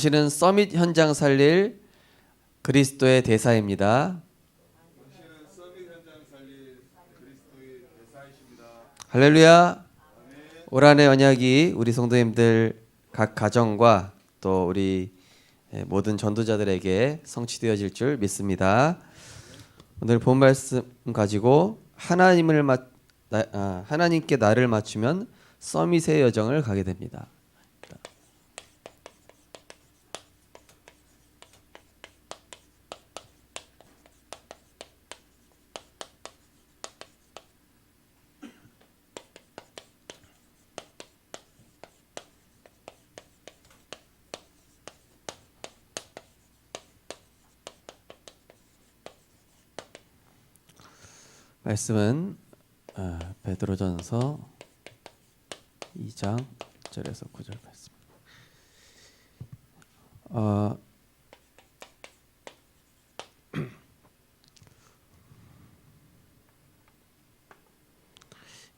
당신은 서밋 현장 살릴 그리스도의 대사입니다. 할렐루야. 올 한해 언약이 우리 성도님들 각 가정과 또 우리 모든 전도자들에게 성취되어질 줄 믿습니다. 오늘 본 말씀 가지고 하나님께 나를 맞추면 서밋의 여정을 가게 됩니다. 말씀은 베드로전서 2장 1절에서 9절 말씀.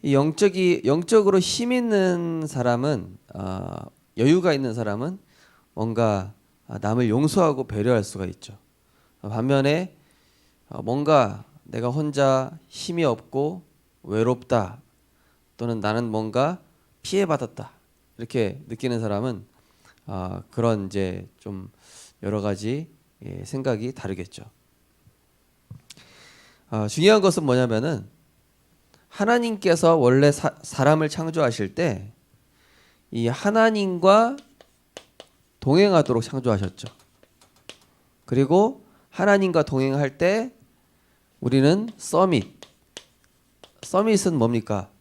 이 영적으로 힘 있는 사람은 여유가 있는 사람은 뭔가 남을 용서하고 배려할 수가 있죠. 반면에 뭔가 내가 혼자 힘이 없고 외롭다 또는 나는 뭔가 피해받았다 이렇게 느끼는 사람은 그런 이제 좀 여러 가지 생각이 다르겠죠. 중요한 것은 뭐냐면은 하나님께서 원래 사람을 창조하실 때 이 하나님과 동행하도록 창조하셨죠. 그리고 하나님과 동행할 때 우리는 서밋은 뭡니까?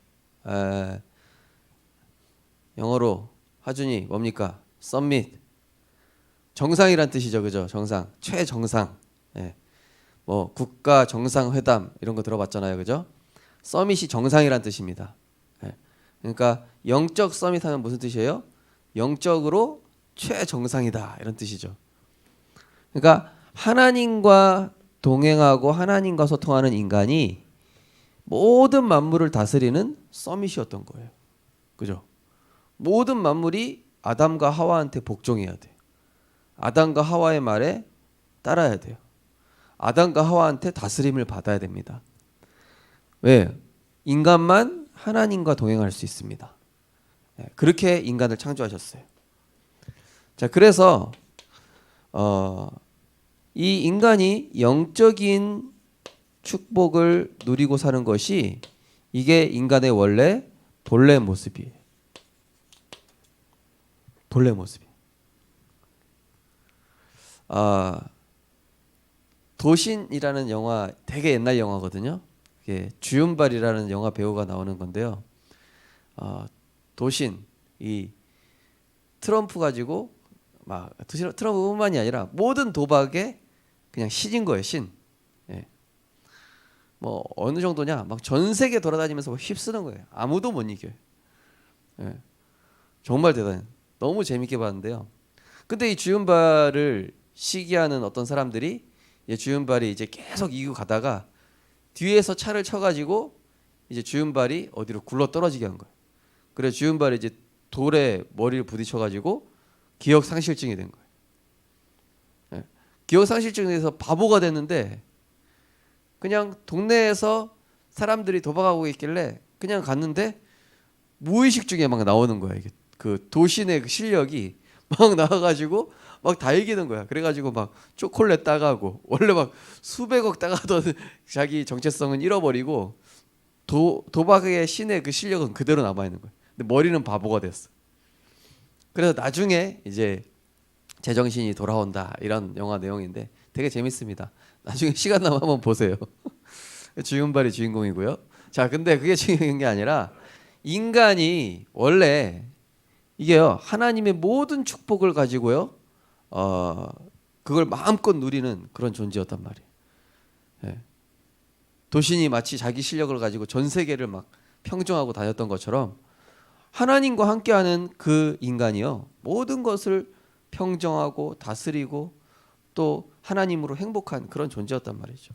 영어로 하준이 뭡니까? 서밋 정상이란 뜻이죠, 그죠? 정상, 최정상. 뭐 국가 정상회담 이런 거 들어봤잖아요, 그죠? 서밋이 정상이란 뜻입니다. 그러니까 영적 서밋하면 무슨 뜻이에요? 영적으로 최정상이다 이런 뜻이죠. 그러니까 하나님과 동행하고 하나님과 소통하는 인간이 모든 만물을 다스리는 서밋이었던 거예요. 그죠? 모든 만물이 아담과 하와한테 복종해야 돼요. 아담과 하와의 말에 따라야 돼요. 아담과 하와한테 다스림을 받아야 됩니다. 왜? 인간만 하나님과 동행할 수 있습니다. 그렇게 인간을 창조하셨어요. 자, 그래서 이 인간이 영적인 축복을 누리고 사는 것이 이게 인간의 원래 본래 모습이에요. 본래 모습이에요. 도신이라는 영화 되게 옛날 영화거든요. 이게 주윤발이라는 영화 배우가 나오는 건데요. 도신 이 트럼프 가지고 막 트럼프뿐만이 아니라 모든 도박에 그냥 신인 거예요, 신. 뭐 어느 정도냐, 막 전 세계 돌아다니면서 휩쓰는 거예요. 아무도 못 이겨요. 정말 대단해. 너무 재밌게 봤는데요. 근데 이 주윤발을 시기하는 어떤 사람들이 주윤발이 이제 계속 이기고 가다가 뒤에서 차를 쳐가지고 이제 주윤발이 어디로 굴러 떨어지게 한 거예요. 그래서 주윤발이 이제 돌에 머리를 부딪혀가지고 기억 상실증이 된 거예요. 기억 상실증이 돼서 바보가 됐는데 그냥 동네에서 사람들이 도박하고 있길래 그냥 갔는데 무의식 중에 막 나오는 거야. 이게 그 도신의 그 실력이 막 나와가지고 막 다 이기는 거야. 그래가지고 막 초콜릿 따가고 원래 막 수백억 따가던 자기 정체성은 잃어버리고 도박의 신의 그 실력은 그대로 남아 있는 거야. 근데 머리는 바보가 됐어. 그래서 나중에 이제 제정신이 돌아온다 이런 영화 내용인데 되게 재밌습니다. 나중에 시간 나면 한번 보세요. 주윤발이 주인공이고요. 자, 근데 그게 중요한 게 아니라 인간이 원래 이게요 하나님의 모든 축복을 가지고요 그걸 마음껏 누리는 그런 존재였단 말이에요. 도신이 마치 자기 실력을 가지고 전 세계를 막 평정하고 다녔던 것처럼 하나님과 함께하는 그 인간이요 모든 것을 평정하고 다스리고 또 하나님으로 행복한 그런 존재였단 말이죠.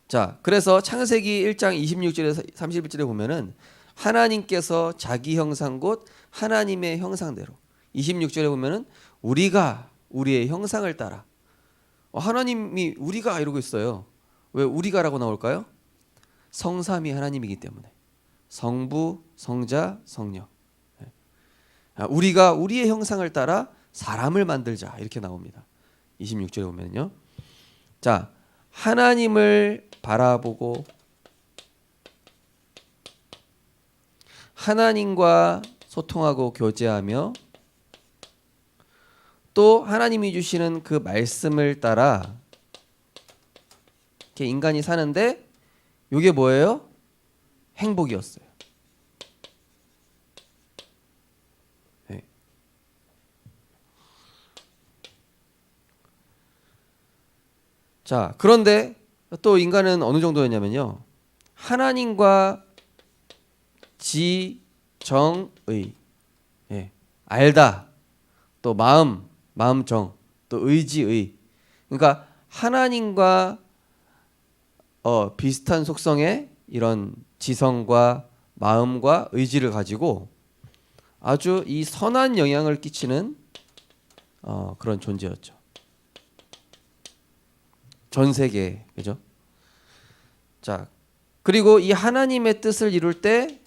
자, 그래서 창세기 1장 26절에서 31절에 보면은 하나님께서 자기 형상 곧 하나님의 형상대로 26절에 보면은 우리가 우리의 형상을 따라. 하나님이 우리가 이러고 있어요. 왜 우리가라고 나올까요? 성삼위 하나님이기 때문에. 성부, 성자, 성령. 우리가 우리의 형상을 따라 사람을 만들자 이렇게 나옵니다. 26절에 보면요. 자, 하나님을 바라보고 하나님과 소통하고 교제하며 또 하나님이 주시는 그 말씀을 따라 이렇게 인간이 사는데 이게 뭐예요? 행복이었어요. 네. 자, 그런데 또 인간은 어느 정도였냐면요. 하나님과 지정의, 예, 알다, 또 마음정, 또 의지의. 그러니까 하나님과 비슷한 속성의 이런 지성과 마음과 의지를 가지고 아주 이 선한 영향을 끼치는 그런 존재였죠. 전 세계에, 그죠? 자, 그리고 이 하나님의 뜻을 이룰 때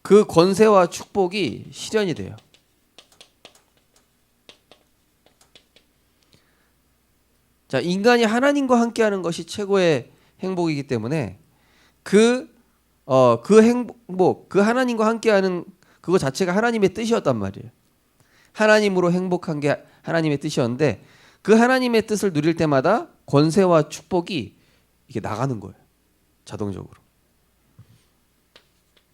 그 권세와 축복이 실현이 돼요. 자, 인간이 하나님과 함께하는 것이 최고의 행복이기 때문에 그 행복, 그 하나님과 함께하는 그거 자체가 하나님의 뜻이었단 말이에요. 하나님으로 행복한 게 하나님의 뜻이었는데 그 하나님의 뜻을 누릴 때마다 권세와 축복이 이렇게 나가는 거예요. 자동적으로.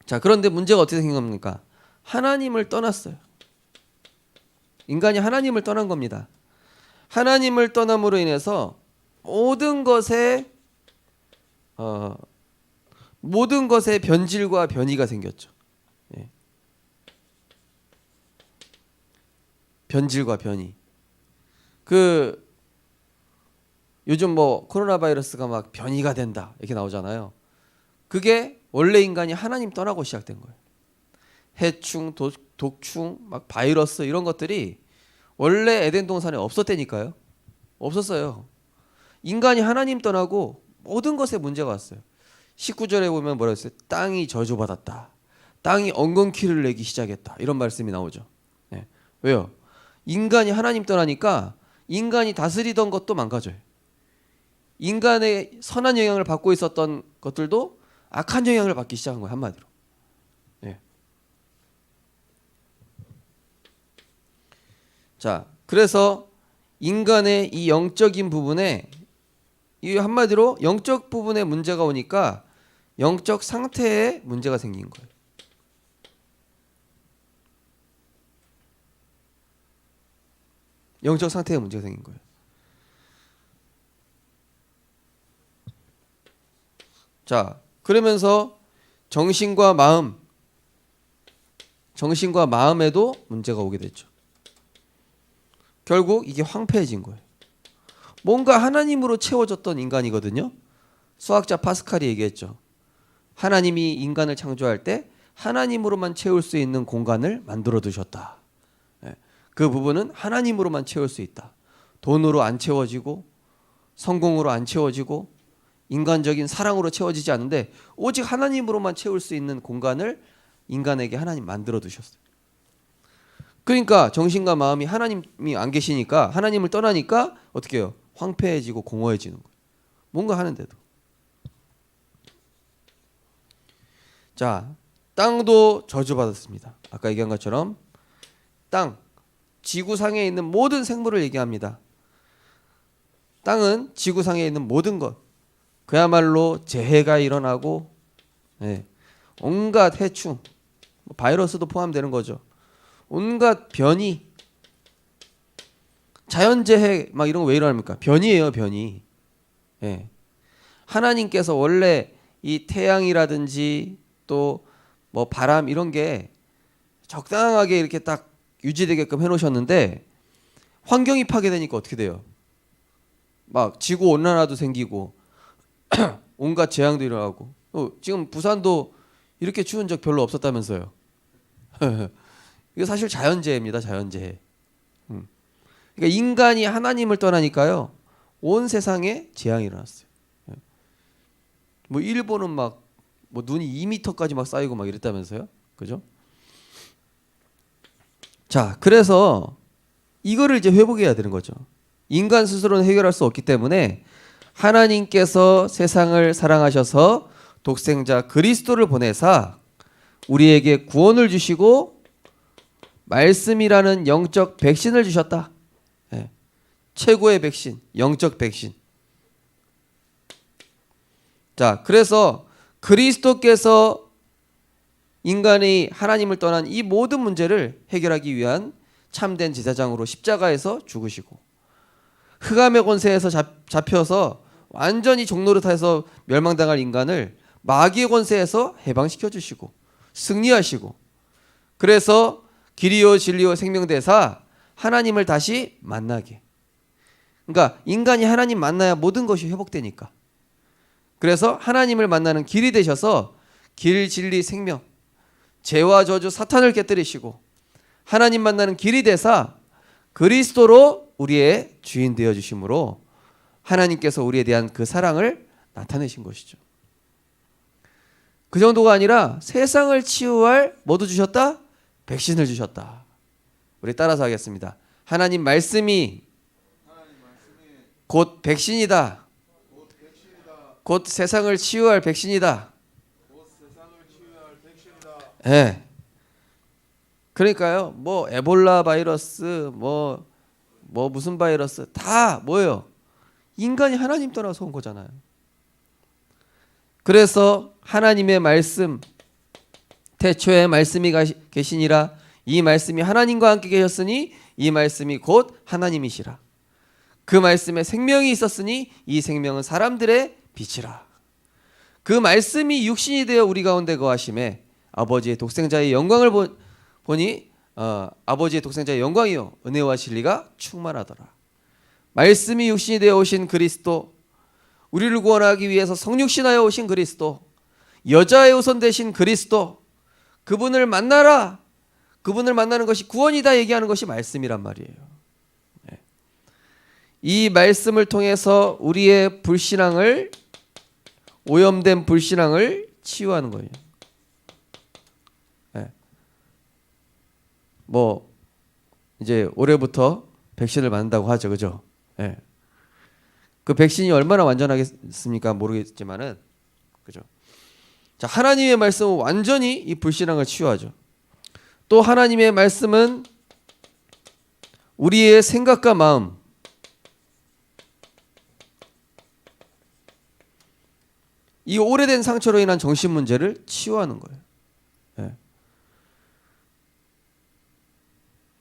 자, 그런데 문제가 어떻게 생긴 겁니까? 하나님을 떠났어요. 인간이 하나님을 떠난 겁니다. 하나님을 떠남으로 인해서 모든 것에 변질과 변이가 생겼죠. 예. 변질과 변이. 요즘 뭐 코로나 바이러스가 막 변이가 된다 이렇게 나오잖아요. 그게 원래 인간이 하나님 떠나고 시작된 거예요. 해충, 독충, 막 바이러스 이런 것들이 원래 에덴 동산에 없었다니까요. 없었어요. 인간이 하나님 떠나고 모든 것에 문제가 왔어요. 19절에 보면 뭐라 했어요? 땅이 저주받았다. 땅이 엉겅퀴를 내기 시작했다. 이런 말씀이 나오죠. 네. 왜요? 인간이 하나님 떠나니까 인간이 다스리던 것도 망가져요. 인간의 선한 영향을 받고 있었던 것들도 악한 영향을 받기 시작한 거예요. 한마디로. 네. 자, 그래서 인간의 이 영적인 부분에 이 한마디로 영적 부분에 문제가 오니까 영적 상태에 문제가 생긴 거예요. 영적 상태에 문제가 생긴 거예요. 자, 그러면서 정신과 마음에도 문제가 오게 됐죠. 결국 이게 황폐해진 거예요. 뭔가 하나님으로 채워졌던 인간이거든요. 수학자 파스칼이 얘기했죠. 하나님이 인간을 창조할 때 하나님으로만 채울 수 있는 공간을 만들어 두셨다. 그 부분은 하나님으로만 채울 수 있다. 돈으로 안 채워지고 성공으로 안 채워지고 인간적인 사랑으로 채워지지 않는데 오직 하나님으로만 채울 수 있는 공간을 인간에게 하나님 만들어 두셨어요. 그러니까 정신과 마음이 하나님이 안 계시니까 하나님을 떠나니까 어떻게 해요? 황폐해지고 공허해지는 거예요. 뭔가 하는데도. 자, 땅도 저주받았습니다. 아까 얘기한 것처럼 땅, 지구상에 있는 모든 생물을 얘기합니다. 땅은 지구상에 있는 모든 것, 그야말로 재해가 일어나고 온갖 해충, 바이러스도 포함되는 거죠. 온갖 변이, 자연재해 막 이런 거 왜 일어납니까? 변이에요, 변이. 하나님께서 원래 이 태양이라든지 또 뭐 바람 이런 게 적당하게 이렇게 딱 유지되게끔 해놓으셨는데 환경이 파괴되니까 어떻게 돼요? 막 지구 온난화도 생기고 온갖 재앙도 일어나고 지금 부산도 이렇게 추운 적 별로 없었다면서요. 이거 사실 자연재해입니다. 자연재해. 그러니까 인간이 하나님을 떠나니까요, 온 세상에 재앙이 일어났어요. 뭐 일본은 막 뭐 눈이 2m까지 막 쌓이고 막 이랬다면서요, 그죠? 자, 그래서 이거를 이제 회복해야 되는 거죠. 인간 스스로는 해결할 수 없기 때문에 하나님께서 세상을 사랑하셔서 독생자 그리스도를 보내사 우리에게 구원을 주시고 말씀이라는 영적 백신을 주셨다. 예. 최고의 백신, 영적 백신. 자, 그래서 그리스도께서 인간이 하나님을 떠난 이 모든 문제를 해결하기 위한 참된 제사장으로 십자가에서 죽으시고 흑암의 권세에서 잡혀서 완전히 종노릇해서 멸망당할 인간을 마귀의 권세에서 해방시켜 주시고 승리하시고, 그래서 길이요 진리요 생명되사 하나님을 다시 만나게. 그러니까 인간이 하나님 만나야 모든 것이 회복되니까. 그래서 하나님을 만나는 길이 되셔서 길, 진리, 생명, 죄와 저주, 사탄을 깨뜨리시고 하나님 만나는 길이 되사 그리스도로 우리의 주인 되어 주심으로 하나님께서 우리에 대한 그 사랑을 나타내신 것이죠. 그 정도가 아니라 세상을 치유할 뭐도 주셨다? 백신을 주셨다. 우리 따라서 하겠습니다. 하나님 말씀이 곧 백신이다. 곧 세상을 치유할 백신이다. 예. 네. 그러니까요. 뭐 에볼라 바이러스, 뭐 무슨 바이러스 다 뭐예요? 인간이 하나님 떠나서 온 거잖아요. 그래서 하나님의 말씀, 태초에 말씀이 계시니라. 이 말씀이 하나님과 함께 계셨으니 이 말씀이 곧 하나님이시라. 그 말씀에 생명이 있었으니 이 생명은 사람들의 빛이라. 그 말씀이 육신이 되어 우리 가운데 거하심에 아버지의 독생자의 영광을 보니 아버지의 독생자의 영광이요 은혜와 진리가 충만하더라. 말씀이 육신이 되어 오신 그리스도, 우리를 구원하기 위해서 성육신하여 오신 그리스도, 여자의 후손 되신 그리스도, 그분을 만나라. 그분을 만나는 것이 구원이다 얘기하는 것이 말씀이란 말이에요. 네. 이 말씀을 통해서 우리의 불신앙을, 오염된 불신앙을 치유하는 거예요. 네. 뭐 이제 올해부터 백신을 맞는다고 하죠, 그죠? 네. 그 백신이 얼마나 완전하겠습니까? 모르겠지만은, 그죠? 자, 하나님의 말씀은 완전히 이 불신앙을 치유하죠. 또 하나님의 말씀은 우리의 생각과 마음, 이 오래된 상처로 인한 정신 문제를 치유하는 거예요. 네.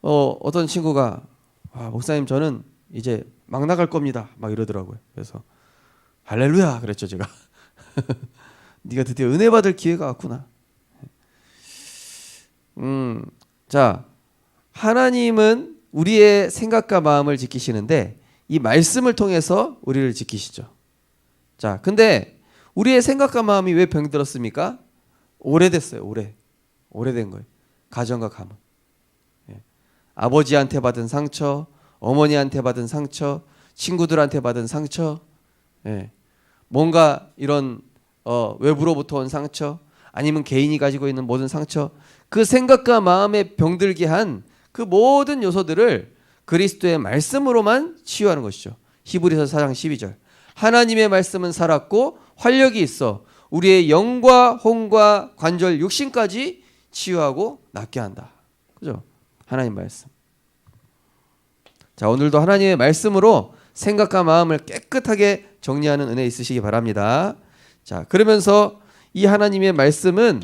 어떤 친구가 목사님 저는 이제 막 나갈 겁니다. 막 이러더라고요. 그래서 할렐루야 그랬죠 제가. 네가 드디어 은혜 받을 기회가 왔구나. 자, 하나님은 우리의 생각과 마음을 지키시는데 이 말씀을 통해서 우리를 지키시죠. 자, 근데 우리의 생각과 마음이 왜 병들었습니까? 오래됐어요. 오래된 거예요. 가정과 가문. 예. 아버지한테 받은 상처, 어머니한테 받은 상처, 친구들한테 받은 상처, 예. 뭔가 이런 외부로부터 온 상처, 아니면 개인이 가지고 있는 모든 상처, 그 생각과 마음에 병들게 한 그 모든 요소들을 그리스도의 말씀으로만 치유하는 것이죠. 히브리서 4장 12절. 하나님의 말씀은 살았고 활력이 있어 우리의 영과 혼과 관절 육신까지 치유하고 낫게 한다. 그죠? 하나님 말씀. 자, 오늘도 하나님의 말씀으로 생각과 마음을 깨끗하게 정리하는 은혜 있으시기 바랍니다. 자, 그러면서 이 하나님의 말씀은,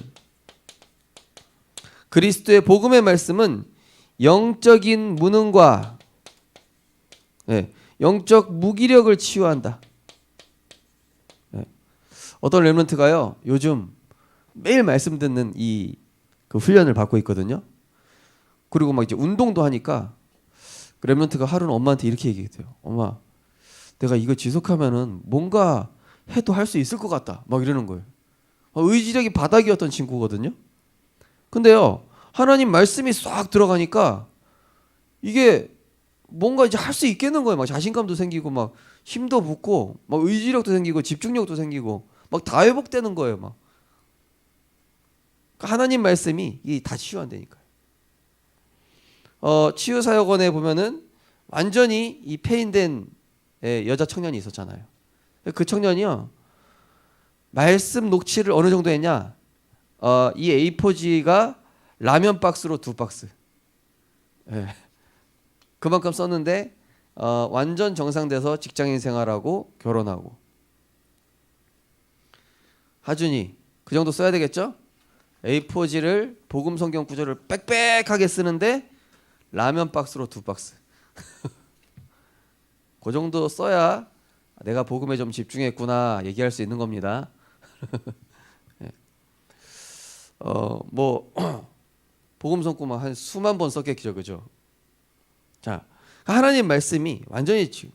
그리스도의 복음의 말씀은 영적인 무능과 영적 무기력을 치유한다. 어떤 렘넌트가요 요즘 매일 말씀 듣는 그 훈련을 받고 있거든요. 그리고 막 이제 운동도 하니까 그 렘넌트가 하루는 엄마한테 이렇게 얘기해요. 엄마, 내가 이거 지속하면은 뭔가 해도 할 수 있을 것 같다. 막 이러는 거예요. 의지력이 바닥이었던 친구거든요. 근데요 하나님 말씀이 싹 들어가니까 이게 뭔가 이제 할 수 있겠는 거예요. 막 자신감도 생기고 막 힘도 붙고 막 의지력도 생기고 집중력도 생기고 막 다 회복되는 거예요. 막 하나님 말씀이 이게 다 치유한다니까요. 치유사역원에 보면은 완전히 이 폐인된 여자 청년이 있었잖아요. 그 청년이요 말씀 녹취를 어느 정도 했냐? 이 A4지가 라면 박스로 2박스. 예. 그만큼 썼는데 완전 정상돼서 직장인 생활하고 결혼하고. 하준이 그 정도 써야 되겠죠? A4지를 복음 성경 구절을 빽빽하게 쓰는데 라면 박스로 2박스. 그 정도 써야 내가 복음에 좀 집중했구나 얘기할 수 있는 겁니다. 예. 뭐 복음 성구만 한 수만 번 썼겠죠, 그죠? 자, 하나님 말씀이 완전히 지금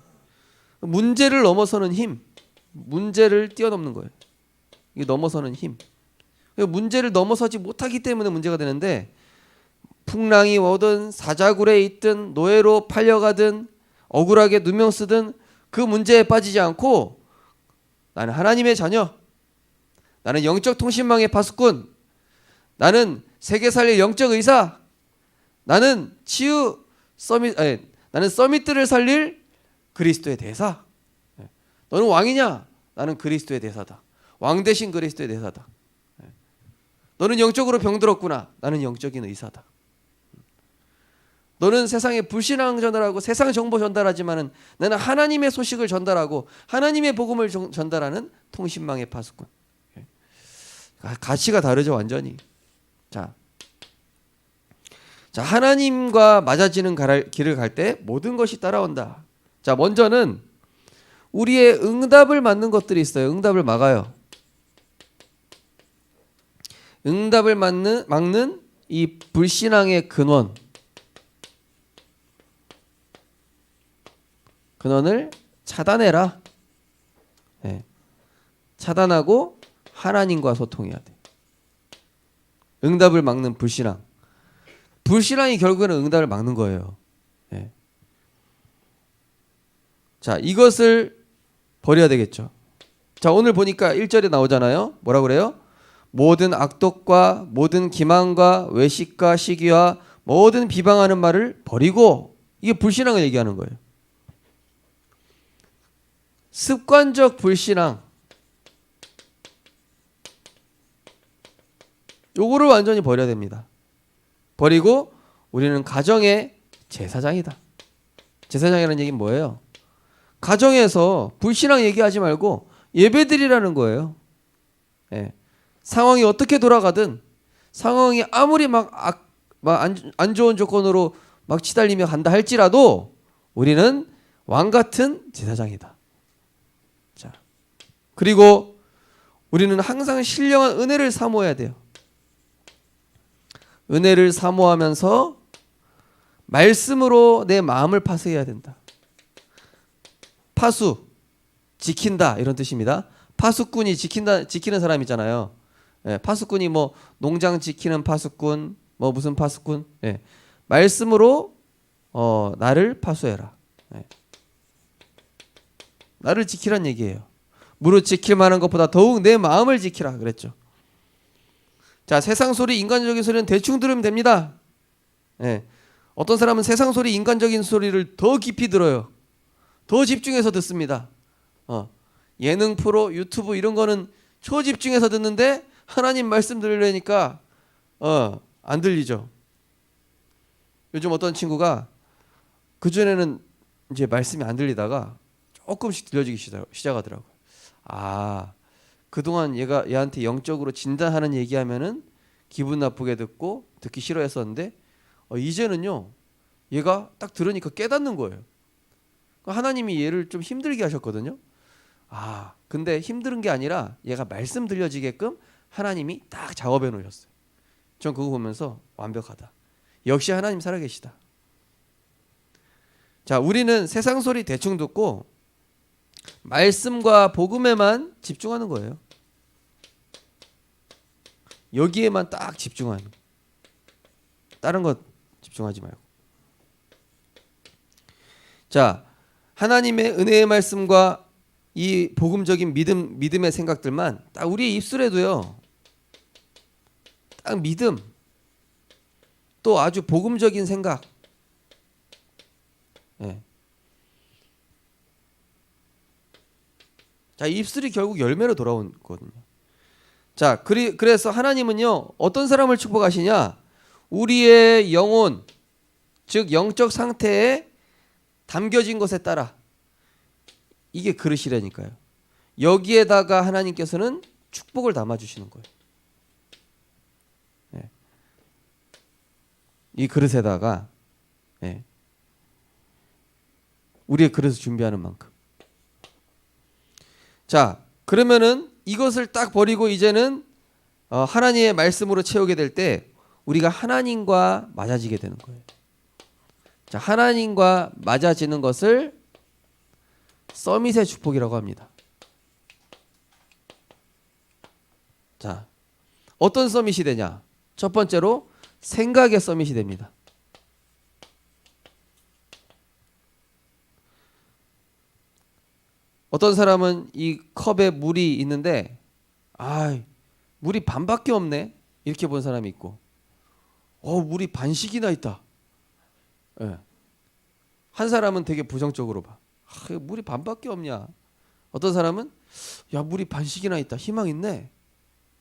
문제를 넘어서는 힘, 문제를 뛰어넘는 거예요. 이게 넘어서는 힘. 문제를 넘어서지 못하기 때문에 문제가 되는데 풍랑이 오든 사자굴에 있든 노예로 팔려가든 억울하게 누명 쓰든 그 문제에 빠지지 않고 나는 하나님의 자녀, 나는 영적 통신망의 파수꾼, 나는 세계 살릴 영적 의사, 나는 나는 서밋들을 살릴 그리스도의 대사. 너는 왕이냐? 나는 그리스도의 대사다. 왕 대신 그리스도의 대사다. 너는 영적으로 병들었구나. 나는 영적인 의사다. 너는 세상에 불신앙 전달하고 세상 정보 전달하지만은 나는 하나님의 소식을 전달하고 하나님의 복음을 전달하는 통신망의 파수꾼. 가치가 다르죠, 완전히. 자, 하나님과 맞아지는 길을 갈 때 모든 것이 따라온다. 자, 먼저는 우리의 응답을 막는 것들이 있어요. 응답을 막아요. 응답을 막는 이 불신앙의 근원을 차단해라. 네. 차단하고 하나님과 소통해야 돼. 응답을 막는 불신앙. 불신앙이 결국에는 응답을 막는 거예요. 네. 자, 이것을 버려야 되겠죠. 자, 오늘 보니까 1절에 나오잖아요. 뭐라 그래요? 모든 악독과 모든 기만과 외식과 시기와 모든 비방하는 말을 버리고, 이게 불신앙을 얘기하는 거예요. 습관적 불신앙, 요거를 완전히 버려야 됩니다. 버리고 우리는 가정의 제사장이다. 제사장이라는 얘기는 뭐예요? 가정에서 불신앙 얘기하지 말고 예배드리라는 거예요. 예. 상황이 어떻게 돌아가든, 상황이 아무리 안 좋은 조건으로 막 치달리며 간다 할지라도 우리는 왕 같은 제사장이다. 자, 그리고 우리는 항상 신령한 은혜를 사모해야 돼요. 은혜를 사모하면서 말씀으로 내 마음을 파수해야 된다. 파수, 지킨다 이런 뜻입니다. 파수꾼이 지키는 사람 있잖아요. 예, 파수꾼이 뭐 농장 지키는 파수꾼, 뭐 무슨 파수꾼. 예, 말씀으로 나를 파수해라. 예. 나를 지키란 얘기예요. 무릇 지킬 만한 것보다 더욱 내 마음을 지키라 그랬죠. 자, 세상 소리, 인간적인 소리는 대충 들으면 됩니다. 예. 어떤 사람은 세상 소리, 인간적인 소리를 더 깊이 들어요. 더 집중해서 듣습니다. 예능 프로, 유튜브 이런 거는 초집중해서 듣는데 하나님 말씀 들으려니까 안 들리죠. 요즘 어떤 친구가 그전에는 이제 말씀이 안 들리다가 조금씩 들려지기 시작하더라고요. 아, 그동안 얘한테 영적으로 진단하는 얘기하면은 기분 나쁘게 듣고 듣기 싫어했었는데 이제는요 얘가 딱 들으니까 깨닫는 거예요. 하나님이 얘를 좀 힘들게 하셨거든요. 아, 근데 힘든 게 아니라 얘가 말씀 들려지게끔 하나님이 딱 작업해 놓으셨어요. 전 그거 보면서 완벽하다. 역시 하나님 살아계시다. 자, 우리는 세상 소리 대충 듣고 말씀과 복음에만 집중하는 거예요. 여기에만 딱 집중하는. 다른 것 집중하지 말고. 자, 하나님의 은혜의 말씀과 이 복음적인 믿음의 생각들만 딱 우리 입술에도요. 딱 믿음, 또 아주 복음적인 생각. 예. 자, 입술이 결국 열매로 돌아온 거거든요. 자, 그래서 하나님은요, 어떤 사람을 축복하시냐? 우리의 영혼, 즉 영적 상태에 담겨진 것에 따라 이게 그릇이라니까요. 여기에다가 하나님께서는 축복을 담아 주시는 거예요. 네. 이 그릇에다가 네. 우리의 그릇을 준비하는 만큼. 자, 그러면은 이것을 딱 버리고 이제는 하나님의 말씀으로 채우게 될 때 우리가 하나님과 맞아지게 되는 거예요. 자, 하나님과 맞아지는 것을 서밋의 축복이라고 합니다. 자, 어떤 서밋이 되냐? 첫 번째로 생각의 서밋이 됩니다. 어떤 사람은 이 컵에 물이 있는데 물이 반밖에 없네 이렇게 본 사람이 있고 물이 반씩이나 있다. 네. 한 사람은 되게 부정적으로 봐. 물이 반밖에 없냐. 어떤 사람은 야 물이 반씩이나 있다. 희망 있네.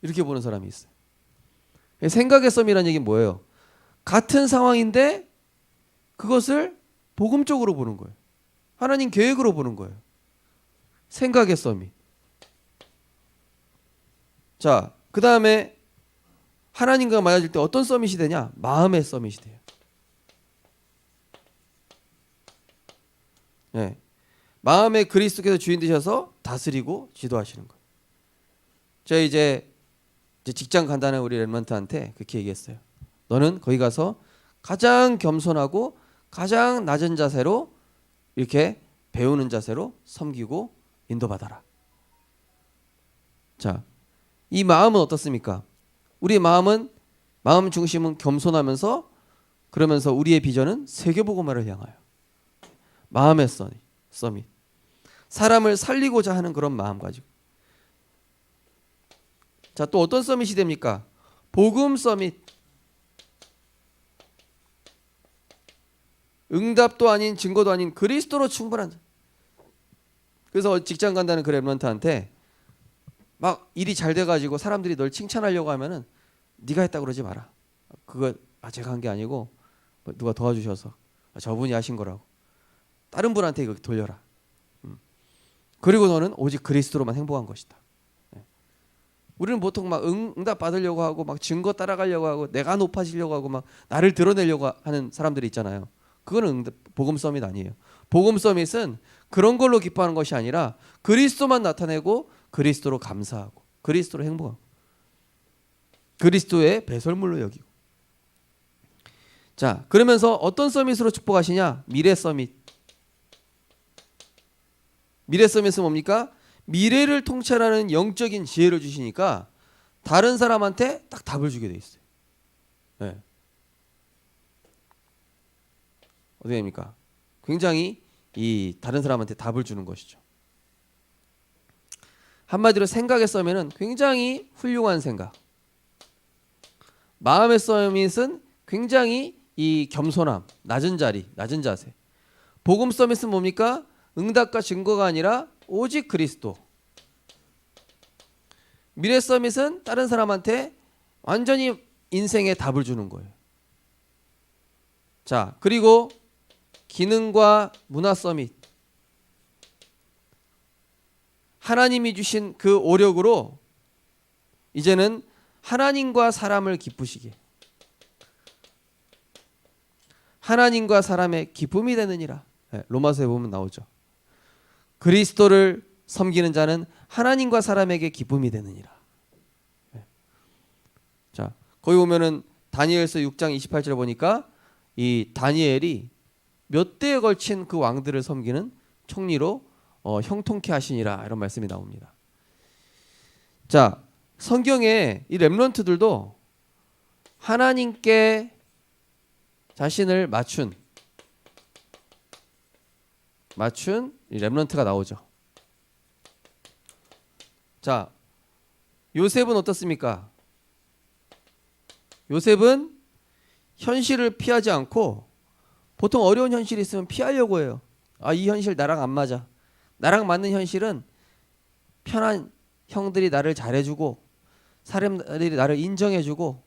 이렇게 보는 사람이 있어요. 생각의 썸이라는 얘기는 뭐예요? 같은 상황인데 그것을 복음적으로 보는 거예요. 하나님 계획으로 보는 거예요. 생각의 썸이. 자, 그 다음에 하나님과 맞아질 때 어떤 서밋이 되냐? 마음의 서밋이 돼요. 네. 마음에 그리스도께서 주인 되셔서 다스리고 지도하시는 거예요. 제가 이제 직장 간다는 우리 렘넌트한테 그렇게 얘기했어요. 너는 거기 가서 가장 겸손하고 가장 낮은 자세로 이렇게 배우는 자세로 섬기고 인도받아라. 자, 이 마음은 어떻습니까? 우리의 마음 중심은 겸손하면서 그러면서 우리의 비전은 세계복음화를 향하여 마음의 서밋. 사람을 살리고자 하는 그런 마음 가지고. 자, 또 어떤 서밋이 됩니까? 복음 서밋. 응답도 아닌 증거도 아닌 그리스도로 충분한 자. 그래서 직장 간다는 그 렘넌트한테 막 일이 잘 돼가지고 사람들이 널 칭찬하려고 하면은 네가 했다 그러지 마라. 그거 제가 한 게 아니고 누가 도와주셔서 저분이 하신 거라고. 다른 분한테 이거 돌려라. 그리고 너는 오직 그리스도로만 행복한 것이다. 우리는 보통 막 응답 받으려고 하고 막 증거 따라가려고 하고 내가 높아지려고 하고 막 나를 드러내려고 하는 사람들이 있잖아요. 그거는 복음 서밋 아니에요. 복음 서밋은 그런 걸로 기뻐하는 것이 아니라 그리스도만 나타내고 그리스도로 감사하고 그리스도로 행복하고 그리스도의 배설물로 여기고. 자, 그러면서 어떤 서밋으로 축복하시냐? 미래 서밋. 미래 서밋은 뭡니까? 미래를 통찰하는 영적인 지혜를 주시니까 다른 사람한테 딱 답을 주게 돼 있어요. 네. 어떻게 됩니까? 굉장히 이 다른 사람한테 답을 주는 것이죠. 한마디로 생각의 서밋은 굉장히 훌륭한 생각. 마음의 서밋은 굉장히 이 겸손함, 낮은 자리, 낮은 자세. 복음 서밋은 뭡니까? 응답과 증거가 아니라 오직 그리스도. 미래 서밋은 다른 사람한테 완전히 인생의 답을 주는 거예요. 자, 그리고 기능과 문화 서밋. 하나님이 주신 그 오력으로 이제는 하나님과 사람을 기쁘시게. 하나님과 사람의 기쁨이 되느니라. 로마서에 보면 나오죠. 그리스도를 섬기는 자는 하나님과 사람에게 기쁨이 되느니라. 자, 거기 보면은 다니엘서 6장 28절에 보니까 이 다니엘이 몇 대에 걸친 그 왕들을 섬기는 총리로 형통케 하시니라 이런 말씀이 나옵니다. 자, 성경에 이 렘넌트들도 하나님께 자신을 맞춘 이 렘넌트가 나오죠. 자, 요셉은 어떻습니까? 요셉은 현실을 피하지 않고 보통 어려운 현실이 있으면 피하려고 해요. 아, 이 현실 나랑 안 맞아. 나랑 맞는 현실은 편한 형들이 나를 잘해주고 사람들이 나를 인정해주고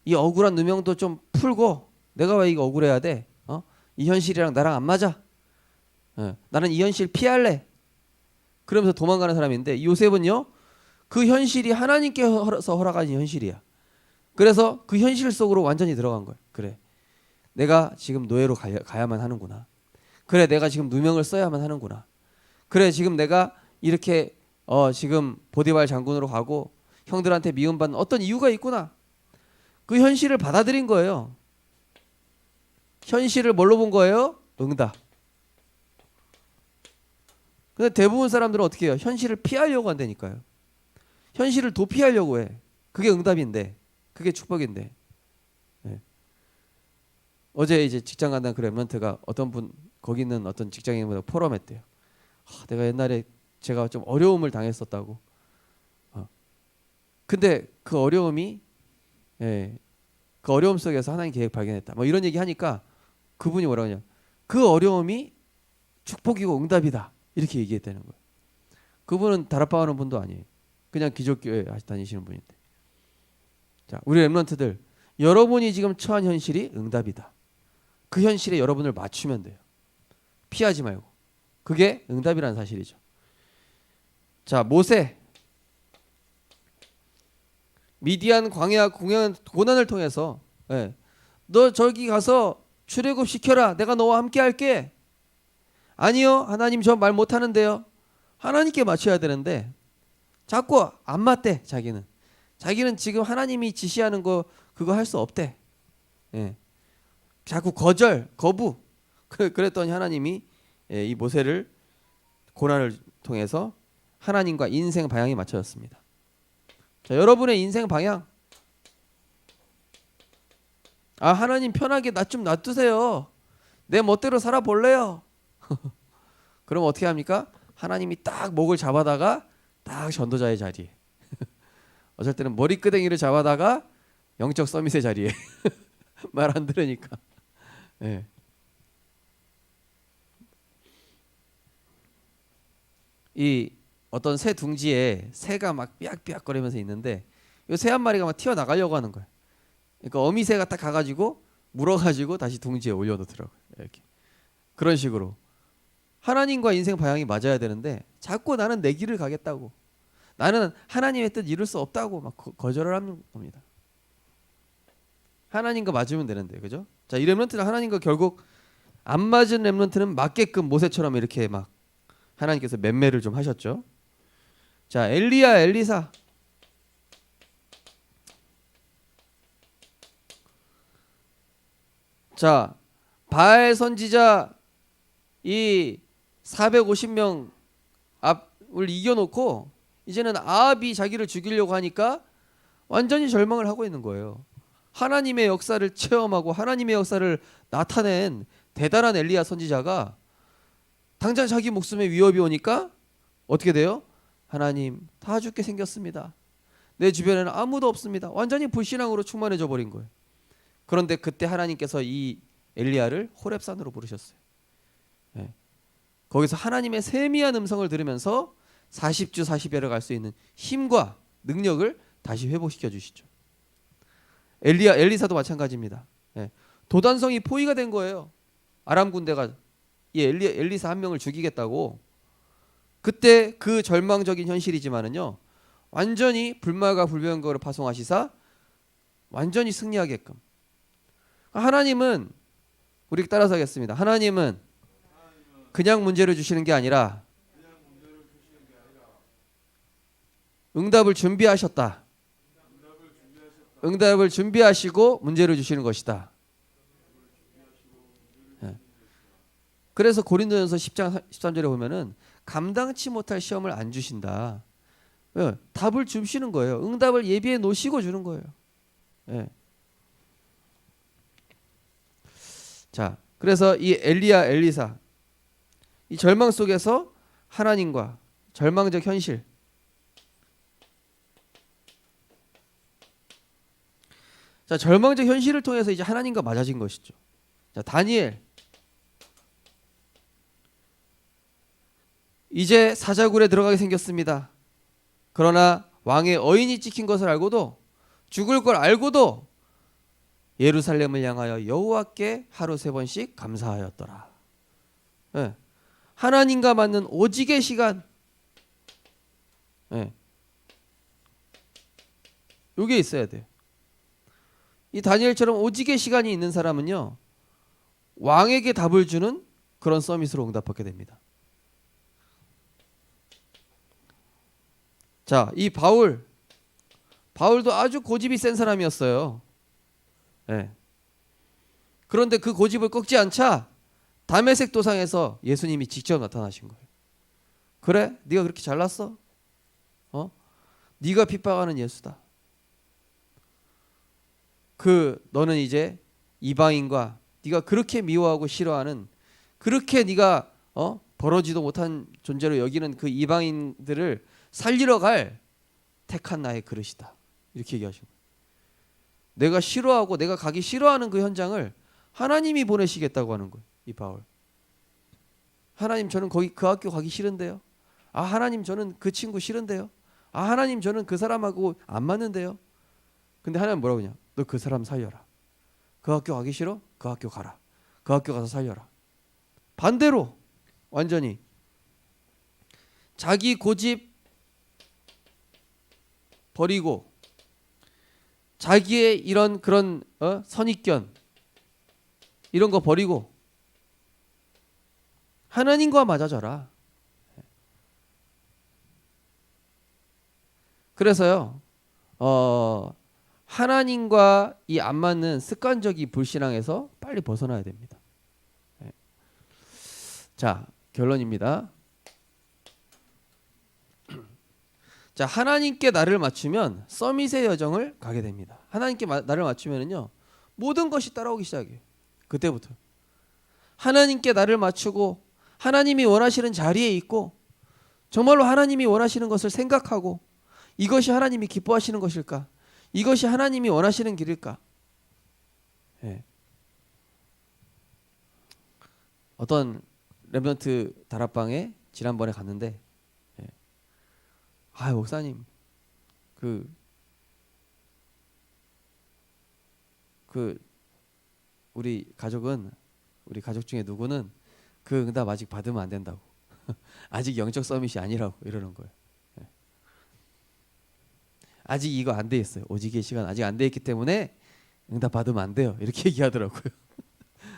이 억울한 누명도 좀 풀고 내가 왜 이거 억울해야 돼? 이 현실이랑 나랑 안 맞아. 나는 이 현실 피할래. 그러면서 도망가는 사람인데 요셉은요, 그 현실이 하나님께서 허락하신 현실이야. 그래서 그 현실 속으로 완전히 들어간 거예요. 그래, 내가 지금 노예로 가야만 하는구나. 그래, 내가 지금 누명을 써야만 하는구나. 그래, 지금 내가 이렇게 지금 보디발 장군으로 가고 형들한테 미움받는 어떤 이유가 있구나. 그 현실을 받아들인 거예요. 현실을 뭘로 본 거예요? 응답. 근데 대부분 사람들은 어떻게 해요? 현실을 피하려고 한다니까요. 현실을 도피하려고 해. 그게 응답인데, 그게 축복인데. 네. 어제 이제 직장 간다는 그 랩런트가 어떤 분, 거기 있는 어떤 직장인보다 포럼했대요. 내가 옛날에 제가 좀 어려움을 당했었다고. 근데 그 어려움이, 그 어려움 속에서 하나님 계획 발견했다. 뭐 이런 얘기 하니까 그분이 뭐라고 하냐? 그 어려움이 축복이고 응답이다. 이렇게 얘기했다는 거예요. 그분은 다락방 하는 분도 아니에요. 그냥 기독교회 다니시는 분인데. 자, 우리 랩런트들, 여러분이 지금 처한 현실이 응답이다. 그 현실에 여러분을 맞추면 돼요. 피하지 말고. 그게 응답이라는 사실이죠. 자, 모세. 미디안 광야 고난을 통해서 너 저기 가서 출애굽 시켜라. 내가 너와 함께 할게. 아니요, 하나님 저 말 못하는데요. 하나님께 맞춰야 되는데 자꾸 안 맞대. 자기는 지금 하나님이 지시하는 거 그거 할 수 없대. 자꾸 거부. 그랬더니 하나님이 이 모세를 고난을 통해서 하나님과 인생 방향이 맞춰졌습니다. 자, 여러분의 인생 방향. 하나님 편하게 나 좀 놔두세요. 내 멋대로 살아볼래요. 그럼 어떻게 합니까? 하나님이 딱 목을 잡아다가 딱 전도자의 자리에 어쩔 때는 머리끄댕이를 잡아다가 영적 서밋의 자리에 말 안 들으니까. 이 어떤 새 둥지에 새가 막 삐약삐약거리면서 있는데 이 새 한 마리가 막 튀어나가려고 하는 거야. 그러니까 어미새가 딱 가가지고 물어가지고 다시 둥지에 올려놓더라고요. 이렇게. 그런 식으로 하나님과 인생 방향이 맞아야 되는데 자꾸 나는 내 길을 가겠다고, 나는 하나님의 뜻 이룰 수 없다고 막 거절을 하는 겁니다. 하나님과 맞으면 되는데, 그죠? 자, 이 렘넌트는 하나님과 결국 안 맞은 렘넌트는 맞게끔 모세처럼 이렇게 막 하나님께서 맴매를 좀 하셨죠. 자, 엘리야, 엘리사. 자, 바알 선지자 이 450명 앞을 이겨놓고 이제는 아합이 자기를 죽이려고 하니까 완전히 절망을 하고 있는 거예요. 하나님의 역사를 체험하고 하나님의 역사를 나타낸 대단한 엘리야 선지자가 당장 자기 목숨에 위협이 오니까 어떻게 돼요? 하나님, 다 죽게 생겼습니다. 내 주변에는 아무도 없습니다. 완전히 불신앙으로 충만해져 버린 거예요. 그런데 그때 하나님께서 이 엘리야를 호렙산으로 부르셨어요. 거기서 하나님의 세미한 음성을 들으면서 40주 40夜를 갈 수 있는 힘과 능력을 다시 회복시켜 주시죠. 엘리사도 마찬가지입니다. 도단성이 포위가 된 거예요. 아람 군대가 이 엘리사 한 명을 죽이겠다고. 그때 그 절망적인 현실이지만은요, 완전히 불말과 불병거를 파송하시사 완전히 승리하게끔. 하나님은, 우리 따라서 하겠습니다. 하나님은 그냥 문제를 주시는 게 아니라 응답을 준비하셨다. 응답을 준비하시고 문제를 주시는 것이다. 그래서 고린도전서 10장 13절에 보면은 감당치 못할 시험을 안 주신다. 답을 주시는 거예요. 응답을 예비해 놓으시고 주는 거예요. 자, 그래서 이 엘리야 엘리사 이 절망 속에서 하나님과 절망적 현실. 자, 절망적 현실을 통해서 이제 하나님과 맞아진 것이죠. 자, 다니엘 이제 사자굴에 들어가게 생겼습니다. 그러나 왕의 어인이 찍힌 것을 알고도 죽을 걸 알고도 예루살렘을 향하여 여호와께 하루 3번씩 감사하였더라. 예. 하나님과 맞는 오직의 시간. 예. 요게 있어야 돼요. 이 다니엘처럼 오직의 시간이 있는 사람은요, 왕에게 답을 주는 그런 서밋으로 응답받게 됩니다. 자, 이 바울도 아주 고집이 센 사람이었어요. 예. 그런데 그 고집을 꺾지 않자 다메섹 도상에서 예수님이 직접 나타나신 거예요. 그래? 네가 그렇게 잘났어? 네가 핍박하는 예수다. 너는 이제 이방인과 네가 그렇게 미워하고 싫어하는, 그렇게 네가 벌어지도 못한 존재로 여기는 그 이방인들을 살리러 갈 택한 나의 그릇이다. 이렇게 얘기하신 거예요. 내가 싫어하고 내가 가기 싫어하는 그 현장을 하나님이 보내시겠다고 하는 거예요. 이 바울. 하나님, 저는 거기 그 학교 가기 싫은데요. 아, 하나님, 저는 그 친구 싫은데요. 아, 하나님, 저는 그 사람하고 안 맞는데요. 근데 하나님 뭐라고 하냐? 너 그 사람 살려라. 그 학교 가기 싫어? 그 학교 가라. 그 학교 가서 살려라. 반대로 완전히 자기 고집 버리고 자기의 이런 그런 선입견 이런 거 버리고 하나님과 맞아져라. 그래서요, 하나님과 이 안 맞는 습관적인 불신앙에서 빨리 벗어나야 됩니다. 자, 결론입니다. 자, 하나님께 나를 맞추면 서밋의 여정을 가게 됩니다. 하나님께 나를 맞추면은요, 모든 것이 따라오기 시작해요. 그때부터 하나님께 나를 맞추고 하나님이 원하시는 자리에 있고 정말로 하나님이 원하시는 것을 생각하고 이것이 하나님이 기뻐하시는 것일까? 이것이 하나님이 원하시는 길일까? 예. 어떤 렘넌트 다락방에 지난번에 갔는데, 예. 아, 목사님, 우리 가족 중에 누구는 그 응답 아직 받으면 안 된다고. 아직 영적 서밋이 아니라고 이러는 거예요. 예. 아직 이거 안 돼 있어요. 오직의 시간 아직 안 돼 있기 때문에 응답 받으면 안 돼요. 이렇게 얘기하더라고요.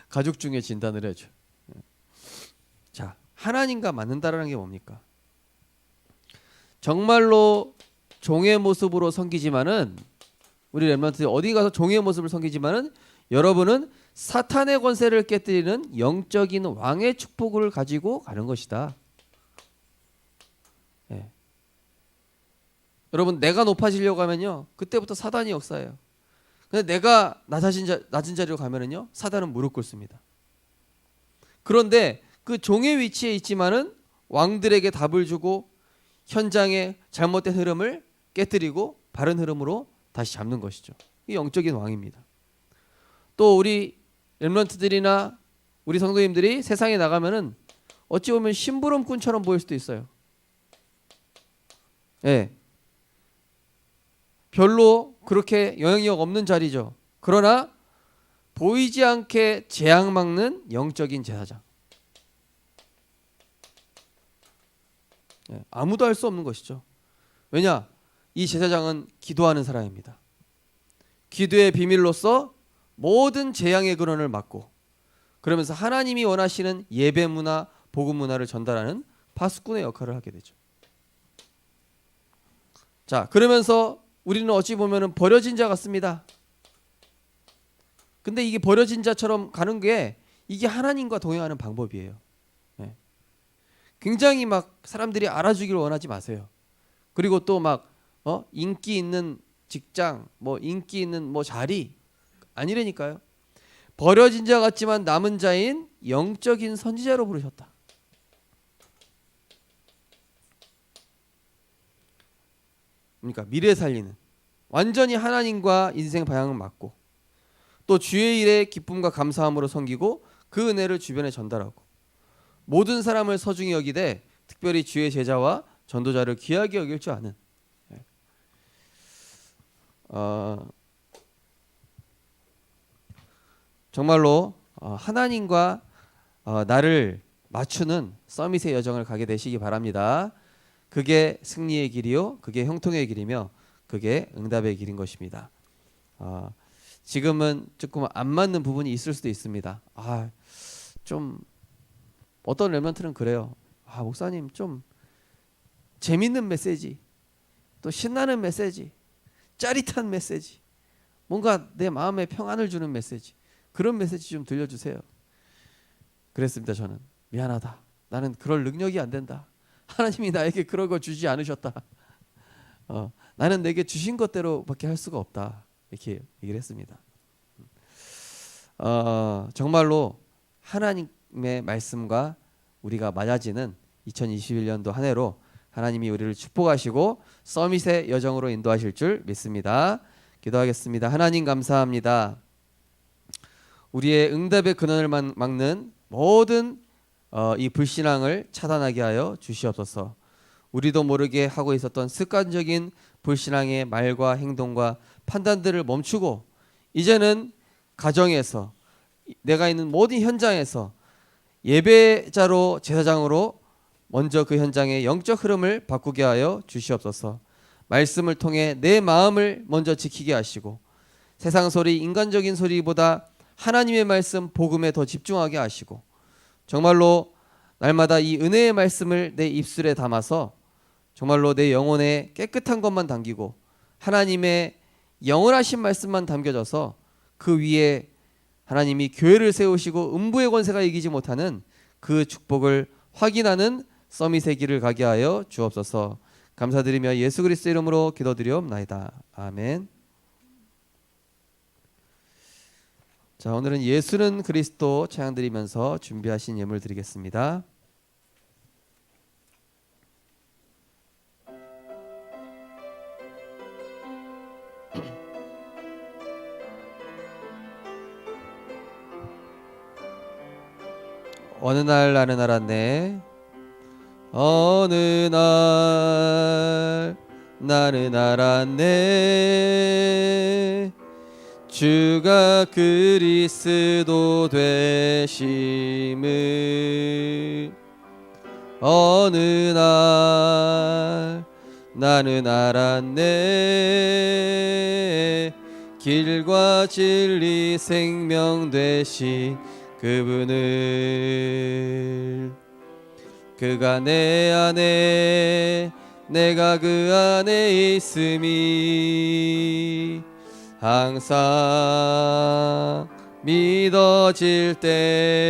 가족 중에 진단을 해줘. 예. 자, 하나님과 맞는다라는 게 뭡니까? 정말로 종의 모습으로 섬기지만은, 우리 렘넌트 어디 가서 종의 모습을 섬기지만은 여러분은 사탄의 권세를 깨뜨리는 영적인 왕의 축복을 가지고 가는 것이다. 예. 여러분, 내가 높아지려고 하면요, 그때부터 사단이 역사예요. 근데 내가 낮은 자리로 가면은요, 사단은 무릎 꿇습니다. 그런데 그 종의 위치에 있지만은 왕들에게 답을 주고 현장의 잘못된 흐름을 깨뜨리고 바른 흐름으로 다시 잡는 것이죠. 이 영적인 왕입니다. 또 우리 렘넌트들이나 우리 성도님들이 세상에 나가면은 어찌 보면 심부름꾼처럼 보일 수도 있어요. 예. 별로 그렇게 영향력 없는 자리죠. 그러나 보이지 않게 재앙 막는 영적인 제사장. 예. 아무도 할 수 없는 것이죠. 왜냐? 이 제사장은 기도하는 사람입니다. 기도의 비밀로서 모든 재앙의 근원을 막고, 그러면서 하나님이 원하시는 예배 문화, 복음 문화를 전달하는 파수꾼의 역할을 하게 되죠. 자, 그러면서 우리는 어찌 보면은 버려진 자 같습니다. 근데 이게 버려진 자처럼 가는 게 이게 하나님과 동행하는 방법이에요. 네. 굉장히 막 사람들이 알아주기를 원하지 마세요. 그리고 또 막 인기 있는 직장, 뭐 인기 있는 뭐 자리 아니라니까요. 버려진 자 같지만 남은 자인 영적인 선지자로 부르셨다. 그러니까 미래 살리는, 완전히 하나님과 인생 방향을 맞고 또 주의 일에 기쁨과 감사함으로 섬기고 그 은혜를 주변에 전달하고 모든 사람을 소중히 여기되 특별히 주의 제자와 전도자를 귀하게 여길 줄 아는, 정말로 하나님과 나를 맞추는 서밋의 여정을 가게 되시기 바랍니다. 그게 승리의 길이요, 그게 형통의 길이며 그게 응답의 길인 것입니다. 지금은 조금 안 맞는 부분이 있을 수도 있습니다. 좀 어떤 렘넌트는 그래요. 목사님 좀 재밌는 메시지, 또 신나는 메시지, 짜릿한 메시지, 뭔가 내 마음에 평안을 주는 메시지, 그런 메시지 좀 들려주세요. 그랬습니다. 저는 미안하다, 나는 그럴 능력이 안 된다, 하나님이 나에게 그런 거 주지 않으셨다, 나는 내게 주신 것대로밖에 할 수가 없다, 이렇게 얘기를 했습니다. 정말로 하나님의 말씀과 우리가 맞아지는 2021년도 한 해로 하나님이 우리를 축복하시고 서밋의 여정으로 인도하실 줄 믿습니다. 기도하겠습니다. 하나님 감사합니다. 우리의 응답의 근원을 막는 모든 이 불신앙을 차단하게 하여 주시옵소서. 우리도 모르게 하고 있었던 습관적인 불신앙의 말과 행동과 판단들을 멈추고 이제는 가정에서, 내가 있는 모든 현장에서 예배자로, 제사장으로 먼저 그 현장의 영적 흐름을 바꾸게 하여 주시옵소서. 말씀을 통해 내 마음을 먼저 지키게 하시고 세상 소리, 인간적인 소리보다 하나님의 말씀, 복음에 더 집중하게 하시고 정말로 날마다 이 은혜의 말씀을 내 입술에 담아서 정말로 내 영혼에 깨끗한 것만 담기고 하나님의 영원하신 말씀만 담겨져서 그 위에 하나님이 교회를 세우시고 음부의 권세가 이기지 못하는 그 축복을 확인하는 서밋의 길을 가게 하여 주옵소서. 감사드리며 예수 그리스도 이름으로 기도드리옵나이다. 아멘. 자, 오늘은 예수는 그리스도 찬양드리면서 준비하신 예물 드리겠습니다. 어느 날 나는 알았네, 어느 날 나는 알았네, 주가 그리스도 되심을. 어느 날 나는 알았네, 길과 진리 생명 되신 그분을. 그가 내 안에, 내가 그 안에 있음이 항상 믿어질 때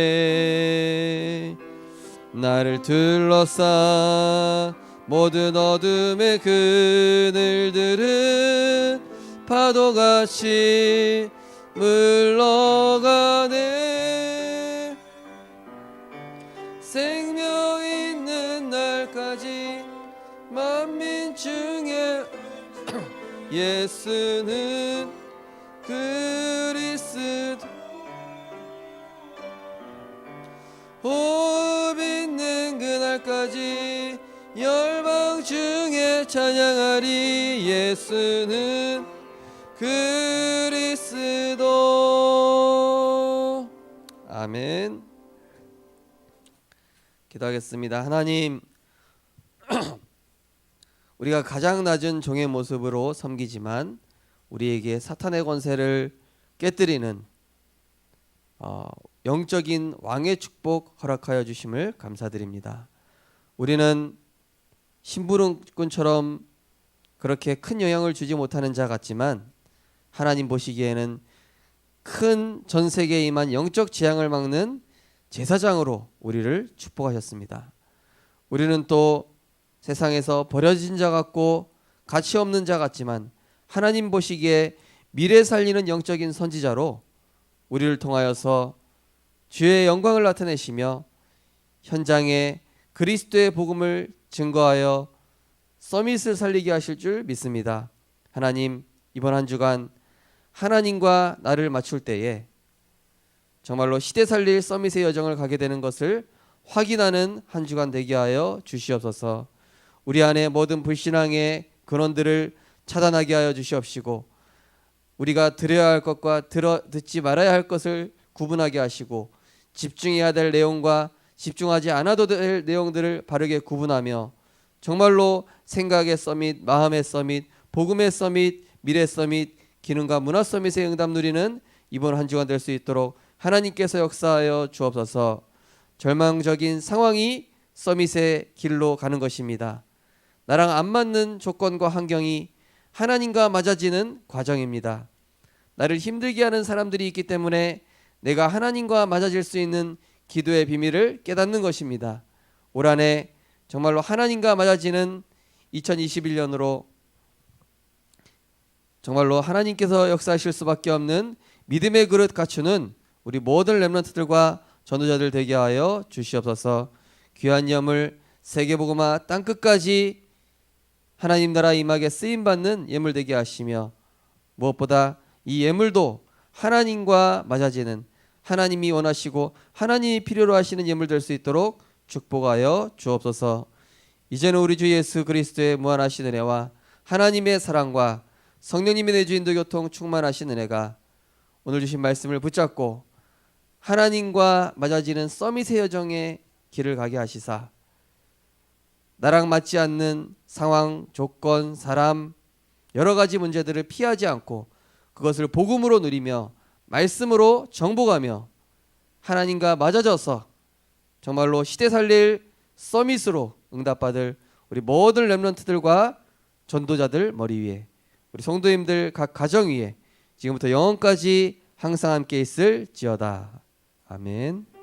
나를 둘러싼 모든 어둠의 그늘들은 파도같이 물러가네. 생명 있는 날까지 만민 중에 예수는 그리스도. 호흡 있는 그날까지 열방 중에 찬양하리. 예수는 그리스도. 아멘. 기도하겠습니다. 하나님, 우리가 가장 낮은 종의 모습으로 섬기지만 우리에게 사탄의 권세를 깨뜨리는 영적인 왕의 축복 허락하여 주심을 감사드립니다. 우리는 심부름꾼처럼 그렇게 큰 영향을 주지 못하는 자 같지만 하나님 보시기에는 큰 전 세계에 임한 영적 재앙을 막는 제사장으로 우리를 축복하셨습니다. 우리는 또 세상에서 버려진 자 같고 가치 없는 자 같지만 하나님 보시기에 미래 살리는 영적인 선지자로 우리를 통하여서 주의 영광을 나타내시며 현장에 그리스도의 복음을 증거하여 서밋을 살리게 하실 줄 믿습니다. 하나님, 이번 한 주간 하나님과 나를 맞출 때에 정말로 시대 살릴 서밋의 여정을 가게 되는 것을 확인하는 한 주간 되게 하여 주시옵소서. 우리 안에 모든 불신앙의 근원들을 차단하게 하여 주시옵시고, 우리가 들어야 할 것과 듣지 말아야 할 것을 구분하게 하시고, 집중해야 될 내용과 집중하지 않아도 될 내용들을 바르게 구분하며 정말로 생각의 서밋, 마음의 서밋, 복음의 서밋, 미래 서밋, 기능과 문화 서밋의 응답 누리는 이번 한 주간 될 수 있도록 하나님께서 역사하여 주옵소서. 절망적인 상황이 서밋의 길로 가는 것입니다. 나랑 안 맞는 조건과 환경이 하나님과 맞아지는 과정입니다. 나를 힘들게 하는 사람들이 있기 때문에 내가 하나님과 맞아질 수 있는 기도의 비밀을 깨닫는 것입니다. 올 한해 정말로 하나님과 맞아지는 2021년으로 정말로 하나님께서 역사하실 수밖에 없는 믿음의 그릇 갖추는 우리 모든 렘넌트들과 전도자들 되게 하여 주시옵소서. 귀한 예물 세계복음화 땅끝까지 하나님 나라 임하게 쓰임받는 예물 되게 하시며, 무엇보다 이 예물도 하나님과 맞아지는, 하나님이 원하시고 하나님이 필요로 하시는 예물 될 수 있도록 축복하여 주옵소서. 이제는 우리 주 예수 그리스도의 무한하신 은혜와 하나님의 사랑과 성령님의 내주 인도 교통 충만하신 은혜가 오늘 주신 말씀을 붙잡고 하나님과 맞아지는 서밋의 여정의 길을 가게 하시사, 나랑 맞지 않는 상황, 조건, 사람, 여러 가지 문제들을 피하지 않고 그것을 복음으로 누리며 말씀으로 정복하며 하나님과 맞아져서 정말로 시대 살릴 서밋으로 응답받을 우리 모든 렘넌트들과 전도자들 머리 위에, 우리 성도님들 각 가정 위에 지금부터 영원까지 항상 함께 있을지어다. 아멘.